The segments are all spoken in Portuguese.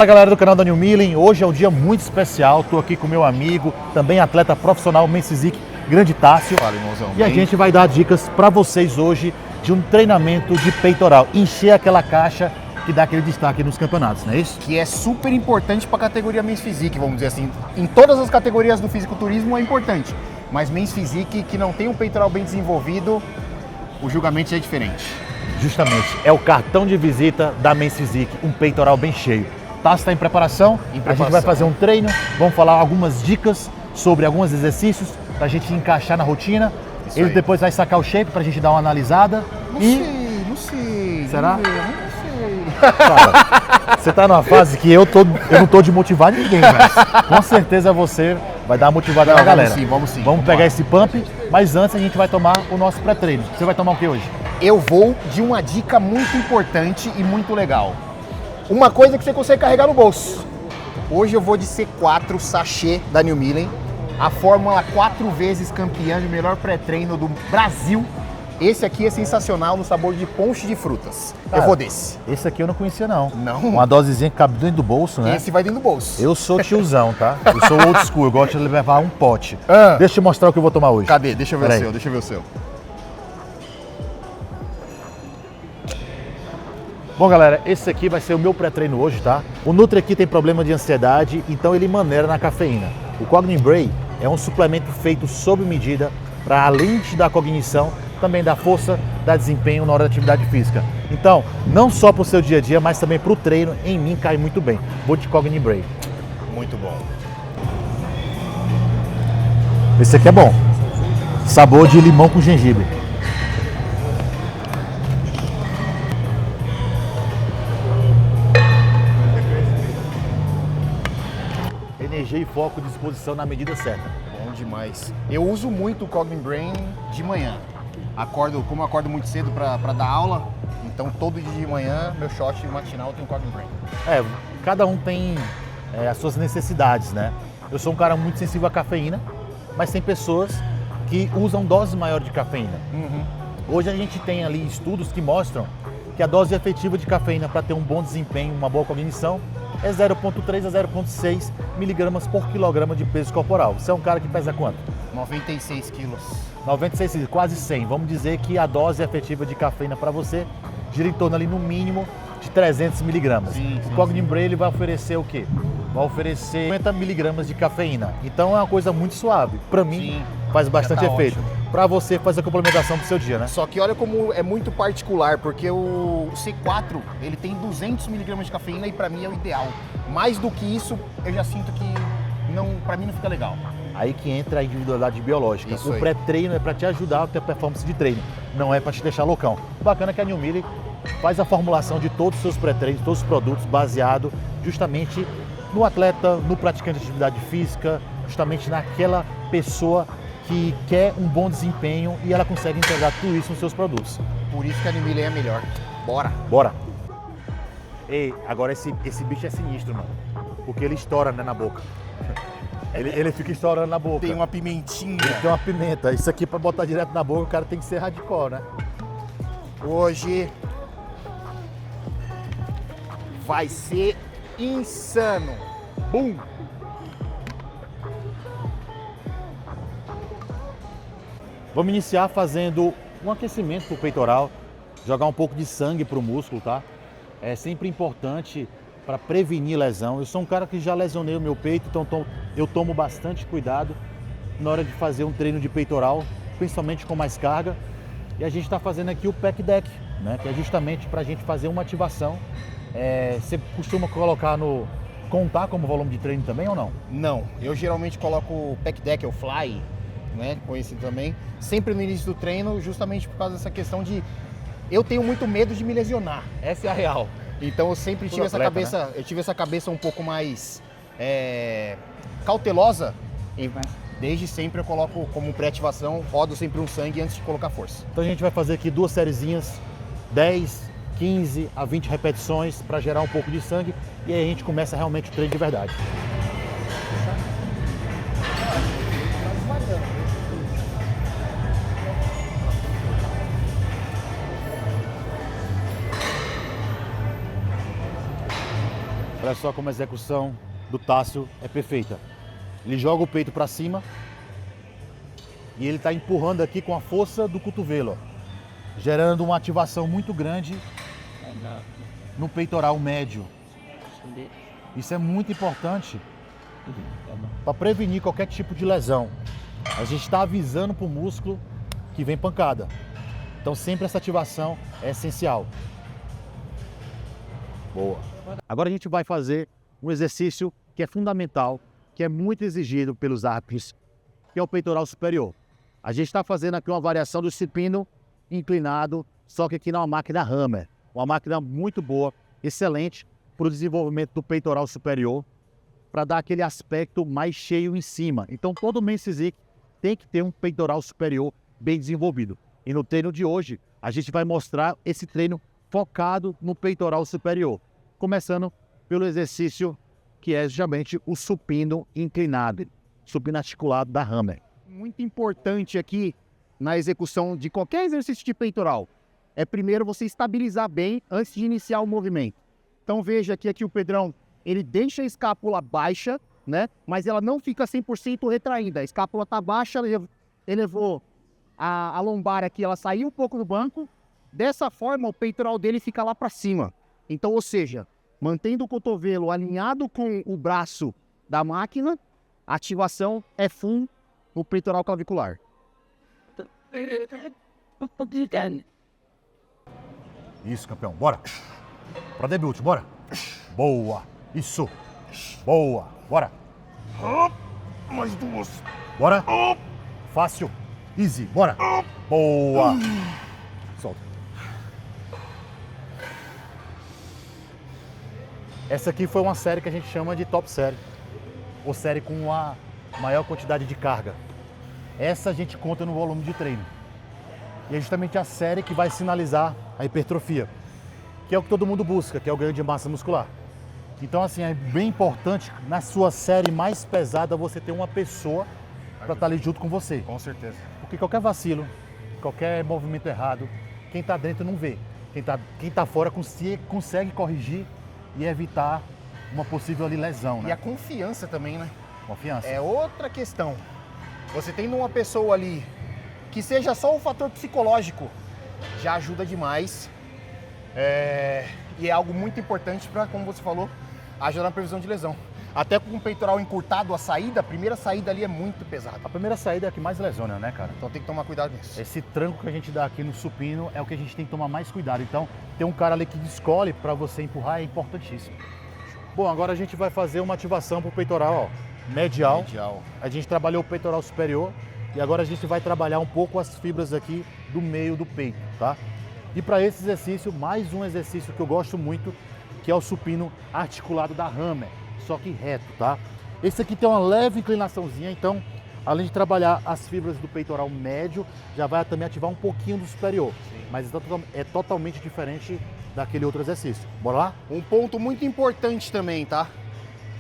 Fala galera do canal da New Millen, hoje é um dia muito especial, estou aqui com meu amigo, também atleta profissional, Men's Physique, grande Tássio. Fala, irmãozão. E a gente vai dar dicas para vocês hoje de um treinamento de peitoral, encher aquela caixa que dá aquele destaque nos campeonatos, não é isso? Que é super importante para a categoria Men's Physique, vamos dizer assim. Em todas as categorias do fisiculturismo é importante, mas Men's Physique que não tem um peitoral bem desenvolvido, o julgamento já é diferente. Justamente, é o cartão de visita da Men's Physique, um peitoral bem cheio. Tássio está em preparação, a gente vai fazer um treino, vamos falar algumas dicas sobre alguns exercícios para a gente encaixar na rotina. Isso Ele aí. depois vai sacar o shape para a gente dar uma analisada. Não sei. Será? Não sei. Cara, você tá numa fase que eu não tô de motivar ninguém, mas com certeza você vai dar uma motivada na galera. Vamos sim. Vamos pegar lá. esse pump, mas antes a gente vai tomar o nosso pré-treino. Você vai tomar o que hoje? Eu vou de uma dica muito importante e muito legal. Uma coisa que você consegue carregar no bolso. Hoje eu vou de C4 sachê da New Millen, a fórmula 4 vezes campeã de melhor pré-treino do Brasil. Esse aqui é sensacional no sabor de ponche de frutas. Cara, eu vou desse. Esse aqui eu não conhecia não. Não? Uma dosezinha que cabe dentro do bolso, né? Esse vai dentro do bolso. Eu sou tiozão, tá? Eu sou old school, eu gosto de levar um pote. Ah. Deixa eu te mostrar o que eu vou tomar hoje. Cadê? Deixa eu ver Peraí. o seu, deixa eu ver o seu. Bom, galera, esse aqui vai ser o meu pré-treino hoje, tá? O Nutri aqui tem problema de ansiedade, então ele maneira na cafeína. O Cogni Bray é um suplemento feito sob medida para, além de dar cognição, também dar força, dar desempenho na hora da atividade física. Então, não só para o seu dia a dia, mas também para o treino, em mim cai muito bem. Vou de Cogni Bray. Muito bom. Esse aqui é bom. Sabor de limão com gengibre. Energia e foco, disposição na medida certa. Bom demais. Eu uso muito o Cogni Brain de manhã. Como eu acordo muito cedo para dar aula, então todo dia de manhã, meu shot matinal tem o Cogni Brain. É, cada um tem as suas necessidades, né? Eu sou um cara muito sensível à cafeína, mas tem pessoas que usam doses maiores de cafeína. Hoje a gente tem ali estudos que mostram que a dose efetiva de cafeína para ter um bom desempenho, uma boa cognição, é 0,3 a 0,6 miligramas por quilograma de peso corporal. Você é um cara que pesa quanto? 96 quilos. 96 quilos, quase 100. Vamos dizer que a dose efetiva de cafeína para você gira em torno ali no mínimo de 300 miligramas. O Cogni Bray ele vai oferecer o quê? Vai oferecer 50 miligramas de cafeína. Então é uma coisa muito suave. Para mim faz bastante tá efeito. Para você fazer a complementação pro seu dia, né? Só que olha como é muito particular, porque o C4 ele tem 200 miligramas de cafeína e para mim é o ideal. Mais do que isso, eu já sinto que para mim não fica legal. Aí que entra a individualidade biológica. Isso o aí. pré-treino é para te ajudar a ter performance de treino, não é para te deixar loucão. Bacana que a New Millen faz a formulação de todos os seus pré-treinos, todos os produtos baseado justamente no atleta, no praticante de atividade física, justamente naquela pessoa que quer um bom desempenho e ela consegue integrar tudo isso nos seus produtos. Por isso que a New Millen é a melhor. Bora! Bora! Ei, agora esse bicho é sinistro, mano. Porque ele estoura, né, na boca. Ele fica estourando na boca. Tem uma pimentinha. Ele tem uma pimenta. Isso aqui pra botar direto na boca, o cara tem que ser hardcore, né? Hoje vai ser insano. Bum! Vamos iniciar fazendo um aquecimento pro peitoral, jogar um pouco de sangue pro músculo, tá? É sempre importante para prevenir lesão. Eu sou um cara que já lesionei o meu peito, então eu tomo bastante cuidado na hora de fazer um treino de peitoral, principalmente com mais carga. E a gente está fazendo aqui o pack deck, né? Que é justamente para a gente fazer uma ativação. Você costuma contar como volume de treino também ou não? Não, eu geralmente coloco o pack deck, o fly, né, conhecido também, sempre no início do treino, justamente por causa dessa questão de eu tenho muito medo de me lesionar. Essa é a real. Então eu sempre tive essa cabeça, né? Eu tive essa cabeça um pouco mais cautelosa. E desde sempre eu coloco como pré-ativação, rodo sempre um sangue antes de colocar força. Então a gente vai fazer aqui 2 sériezinhas, 10, 15 a 20 repetições para gerar um pouco de sangue e aí a gente começa realmente o treino de verdade. Olha só como a execução do Tássio é perfeita. Ele joga o peito para cima e ele está empurrando aqui com a força do cotovelo, ó, gerando uma ativação muito grande no peitoral médio. Isso é muito importante para prevenir qualquer tipo de lesão. A gente está avisando para o músculo que vem pancada. Então sempre essa ativação é essencial. Boa. Agora a gente vai fazer um exercício que é fundamental, que é muito exigido pelos árbitros, que é o peitoral superior. A gente está fazendo aqui uma variação do supino inclinado, só que aqui na máquina Hammer. Uma máquina muito boa, excelente para o desenvolvimento do peitoral superior, para dar aquele aspecto mais cheio em cima. Então todo men's physique tem que ter um peitoral superior bem desenvolvido. E no treino de hoje, a gente vai mostrar esse treino focado no peitoral superior, começando pelo exercício que é justamente o supino inclinado, supino articulado da Hammer. Muito importante aqui na execução de qualquer exercício de peitoral é primeiro você estabilizar bem antes de iniciar o movimento. Então veja que aqui o Pedrão, ele deixa a escápula baixa, né? Mas ela não fica 100% retraída. A escápula está baixa, ele levou a lombar aqui, ela saiu um pouco do banco. Dessa forma, o peitoral dele fica lá para cima. Então, ou seja, mantendo o cotovelo alinhado com o braço da máquina, a ativação é full no peitoral clavicular. Isso, campeão. Bora. Para debut, bora. Boa. Isso. Boa. Bora. Mais duas. Bora. Fácil. Easy. Bora. Boa. Solta. Essa aqui foi uma série que a gente chama de top série, ou série com a maior quantidade de carga. Essa a gente conta no volume de treino. E é justamente a série que vai sinalizar a hipertrofia, que é o que todo mundo busca, que é o ganho de massa muscular. Então, assim, é bem importante na sua série mais pesada você ter uma pessoa para estar ali junto com você. Com certeza. Porque qualquer vacilo, qualquer movimento errado, quem está dentro não vê. Quem tá fora consegue corrigir e evitar uma possível ali lesão, né? E a confiança também, né? Confiança. É outra questão. Você tendo uma pessoa ali que seja só o fator psicológico, já ajuda demais. E é algo muito importante para, como você falou, ajudar na previsão de lesão. Até com o peitoral encurtado, a primeira saída ali é muito pesada. A primeira saída é a que mais lesiona, né, cara? Então tem que tomar cuidado nisso. Esse tranco que a gente dá aqui no supino é o que a gente tem que tomar mais cuidado. Então, ter um cara ali que escolhe para você empurrar é importantíssimo. Bom, agora a gente vai fazer uma ativação para o peitoral, ó, medial. A gente trabalhou o peitoral superior e agora a gente vai trabalhar um pouco as fibras aqui do meio do peito, tá? E para esse exercício, mais um exercício que eu gosto muito, que é o supino articulado da Hammer, só que reto, tá? Esse aqui tem uma leve inclinaçãozinha, então, além de trabalhar as fibras do peitoral médio, já vai também ativar um pouquinho do superior. Sim. Mas é totalmente diferente daquele outro exercício. Bora lá? Um ponto muito importante também, tá?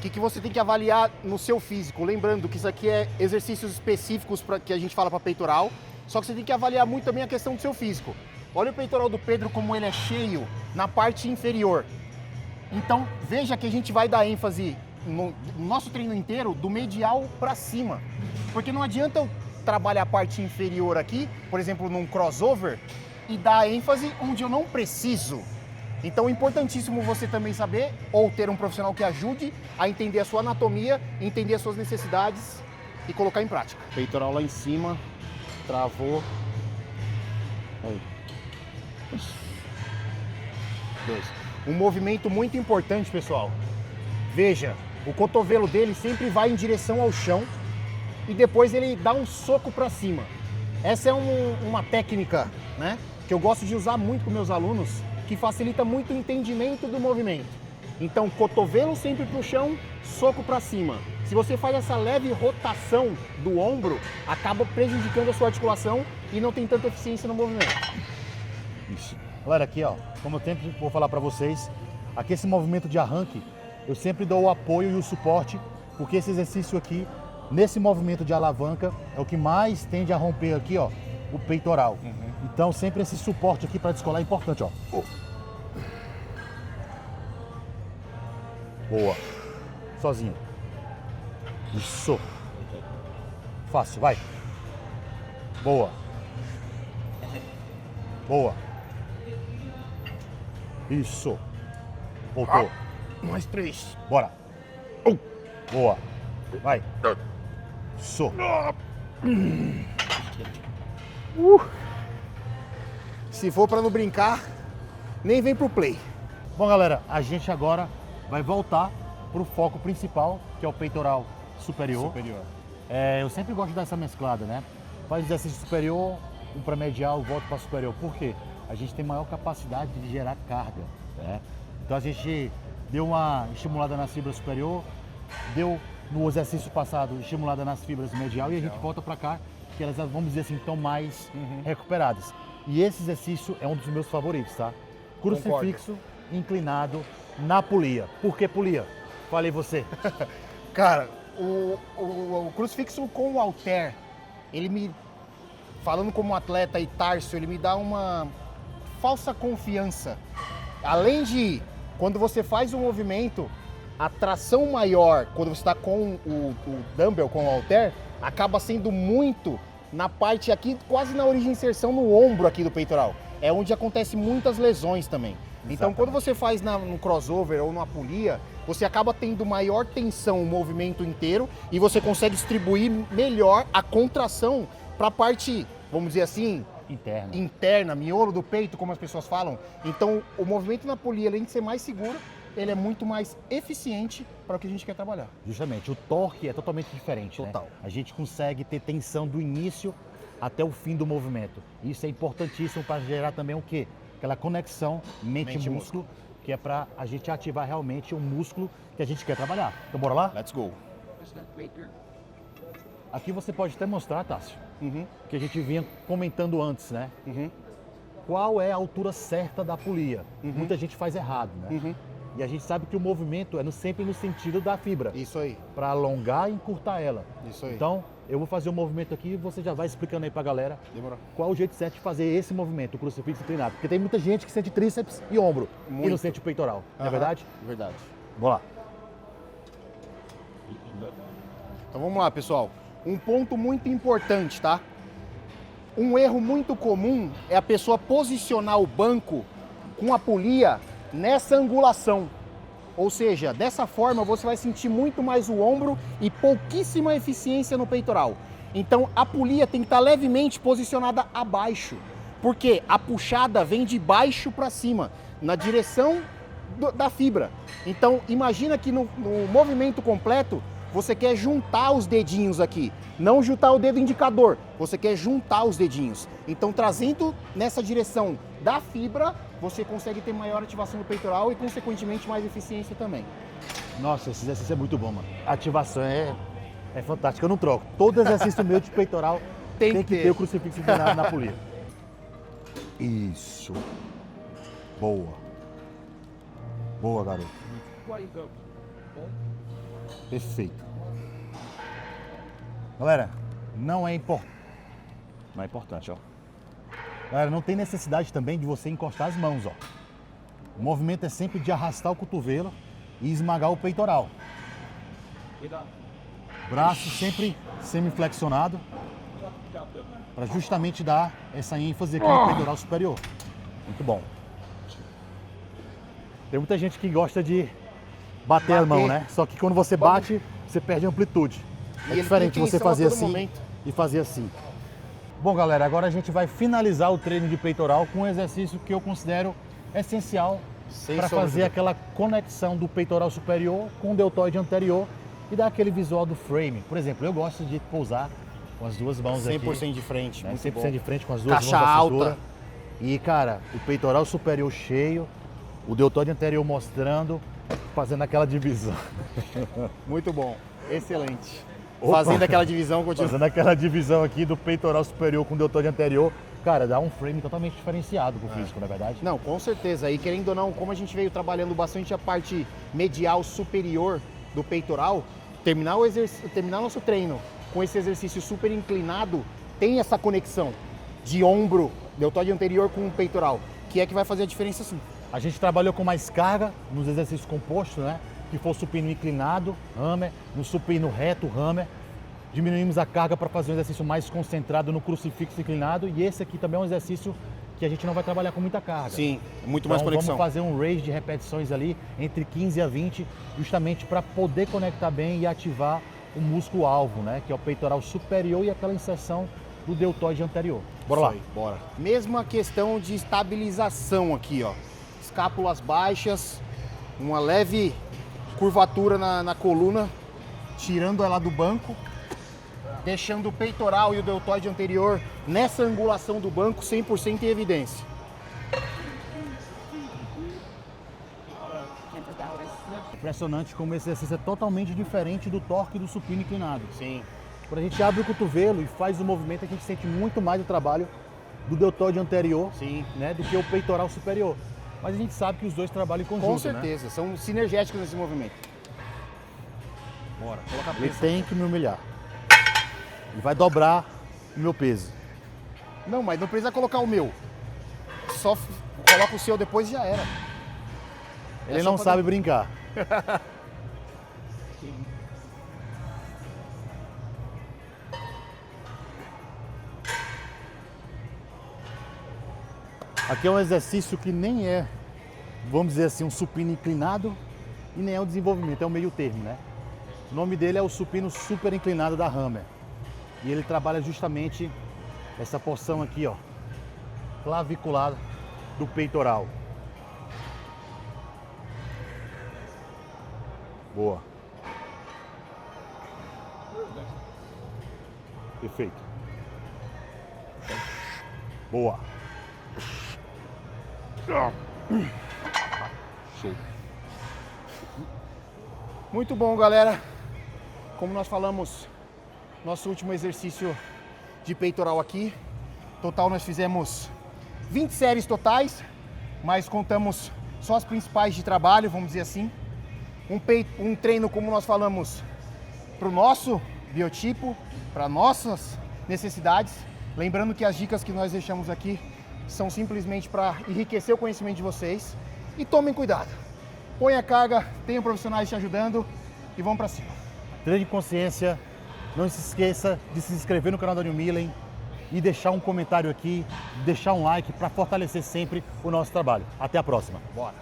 Que você tem que avaliar no seu físico. Lembrando que isso aqui é exercícios específicos que a gente fala para peitoral, só que você tem que avaliar muito também a questão do seu físico. Olha o peitoral do Pedro como ele é cheio na parte inferior. Então, veja que a gente vai dar ênfase no nosso treino inteiro do medial para cima. Porque não adianta eu trabalhar a parte inferior aqui, por exemplo, num crossover, e dar ênfase onde eu não preciso. Então é importantíssimo você também saber, ou ter um profissional que ajude a entender a sua anatomia, entender as suas necessidades e colocar em prática. Peitoral lá em cima, travou. Aí. 2. Um movimento muito importante, pessoal. Veja, o cotovelo dele sempre vai em direção ao chão e depois ele dá um soco para cima. Essa é uma técnica, né, que eu gosto de usar muito com meus alunos, que facilita muito o entendimento do movimento. Então, cotovelo sempre para o chão, soco para cima. Se você faz essa leve rotação do ombro, acaba prejudicando a sua articulação e não tem tanta eficiência no movimento. Isso. Galera, aqui, ó, como eu sempre vou falar para vocês, aqui esse movimento de arranque, eu sempre dou o apoio e o suporte, porque esse exercício aqui, nesse movimento de alavanca, é o que mais tende a romper aqui, ó, o peitoral. Então, sempre esse suporte aqui para descolar é importante, ó. Boa. Sozinho. Isso. Fácil, vai. Boa. Boa. Isso. Voltou. Mais 3. Bora. Boa. Vai. Isso. Se for pra não brincar, nem vem pro play. Bom, galera, a gente agora vai voltar pro foco principal, que é o peitoral superior. Eu sempre gosto de dar essa mesclada, né? Faz exercício superior, um para medial, volta para superior. Por quê? A gente tem maior capacidade de gerar carga, né? Então a gente deu uma estimulada na fibra superior, deu no exercício passado estimulada nas fibras medial e a gente volta para cá, que elas, vamos dizer assim, estão mais recuperadas. E esse exercício é um dos meus favoritos, tá? Crucifixo inclinado na polia. Por que polia? Falei você. Cara, o crucifixo com o halter, ele me, falando como atleta e tarso, ele me dá uma falsa confiança. Além de, quando você faz um movimento, a tração maior, quando você está com o dumbbell, com o halter, acaba sendo muito na parte aqui, quase na origem de inserção no ombro aqui do peitoral. É onde acontece muitas lesões também. Então, quando você faz no crossover ou na polia, você acaba tendo maior tensão o movimento inteiro e você consegue distribuir melhor a contração para a parte, vamos dizer assim, interna, miolo do peito, como as pessoas falam. Então, o movimento na polia, além de ser mais seguro, ele é muito mais eficiente para o que a gente quer trabalhar. Justamente, o torque é totalmente diferente. Total. Né? A gente consegue ter tensão do início até o fim do movimento. Isso é importantíssimo para gerar também o quê? Aquela conexão mente-músculo, que é para a gente ativar realmente o músculo que a gente quer trabalhar. Então bora lá? Let's go. Aqui você pode até mostrar, Tássio, que a gente vinha comentando antes, né? Qual é a altura certa da polia? Muita gente faz errado, né? E a gente sabe que o movimento é sempre no sentido da fibra. Isso aí. Para alongar e encurtar ela. Isso aí. Então, eu vou fazer um movimento aqui e você já vai explicando aí pra galera. Demorou. Qual o jeito certo de fazer esse movimento, o crucifixo inclinado. Porque tem muita gente que sente tríceps e ombro e não sente o peitoral. Não é verdade? Verdade. Bora lá. Então vamos lá, pessoal. Um ponto muito importante, tá? Um erro muito comum é a pessoa posicionar o banco com a polia nessa angulação. Ou seja, dessa forma você vai sentir muito mais o ombro e pouquíssima eficiência no peitoral. Então a polia tem que estar levemente posicionada abaixo, porque a puxada vem de baixo para cima, na direção da fibra. Então imagina que no movimento completo você quer juntar os dedinhos aqui, não juntar o dedo indicador, você quer juntar os dedinhos. Então trazendo nessa direção da fibra, você consegue ter maior ativação do peitoral e consequentemente mais eficiência também. Nossa, esse exercício é muito bom, mano. A ativação é fantástica, eu não troco. Todo exercício meu de peitoral tem que ter o crucifixo inclinado na polia. Isso. Boa. Boa, garoto. Perfeito. Galera, não é importante, ó. Galera, não tem necessidade também de você encostar as mãos, ó. O movimento é sempre de arrastar o cotovelo e esmagar o peitoral. Braço sempre semiflexionado, para justamente dar essa ênfase aqui no peitoral superior. Muito bom. Tem muita gente que gosta de bater a mão, né? Só que quando você bate, você perde a amplitude. É diferente você fazer assim e fazer assim. Bom, galera, agora a gente vai finalizar o treino de peitoral com um exercício que eu considero essencial para fazer aquela conexão do peitoral superior com o deltoide anterior e dar aquele visual do frame. Por exemplo, eu gosto de pousar com as duas mãos 100% aqui. 100% de frente, né? muito 100% bom. de frente com as duas Caixa mãos na alta. cintura. E, cara, o peitoral superior cheio, o deltoide anterior mostrando, fazendo aquela divisão. Muito bom, excelente. Opa. Fazendo aquela divisão, continua. Fazendo aquela divisão aqui do peitoral superior com o deltoide anterior, cara, dá um frame totalmente diferenciado pro físico, não é verdade? Não, com certeza. E querendo ou não, como a gente veio trabalhando bastante a parte medial superior do peitoral, terminar nosso treino com esse exercício super inclinado, tem essa conexão de ombro, deltoide anterior com o peitoral, que é que vai fazer a diferença sim. A gente trabalhou com mais carga nos exercícios compostos, né? que for supino inclinado, hammer, no supino reto, hammer. Diminuímos a carga para fazer um exercício mais concentrado no crucifixo inclinado e esse aqui também é um exercício que a gente não vai trabalhar com muita carga. Sim, muito Então, mais conexão. vamos fazer um range de repetições ali entre 15 a 20, justamente para poder conectar bem e ativar o músculo alvo, né? Que é o peitoral superior e aquela inserção do deltoide anterior. Bora lá. Isso aí, bora. Mesma questão de estabilização aqui, ó. Escápulas baixas, uma leve curvatura na coluna, tirando ela do banco, deixando o peitoral e o deltoide anterior nessa angulação do banco 100% em evidência. Impressionante como esse exercício é totalmente diferente do torque do supino inclinado. Sim. Quando a gente abre o cotovelo e faz o movimento, a gente sente muito mais o trabalho do deltoide anterior, Sim. né, do que o peitoral superior. Mas a gente sabe que os dois trabalham em conjunto, Com certeza, são sinergéticos nesse movimento. Bora, coloca a né? Ele pressão. tem que me humilhar. Ele vai dobrar o meu peso. Não, mas não precisa colocar o meu. Só coloca o seu depois e já era. Ele só não fazer- sabe brincar. Aqui é um exercício que nem é, vamos dizer assim, um supino inclinado e nem é um desenvolvimento, é um meio termo, né? O nome dele é o supino super inclinado da Hammer. E ele trabalha justamente essa porção aqui, ó, clavicular do peitoral. Boa. Perfeito. Boa. Show. Muito bom, galera. Como nós falamos, nosso último exercício de peitoral aqui. Total nós fizemos 20 séries totais, mas contamos só as principais de trabalho, vamos dizer assim. Um treino, como nós falamos, para o nosso biotipo, para nossas necessidades. Lembrando que as dicas que nós deixamos aqui são simplesmente para enriquecer o conhecimento de vocês. E tomem cuidado. Põe a carga, tenham profissionais te ajudando e vamos para cima. Treino de consciência. Não se esqueça de se inscrever no canal da New Millen e deixar um comentário aqui, deixar um like para fortalecer sempre o nosso trabalho. Até a próxima. Bora!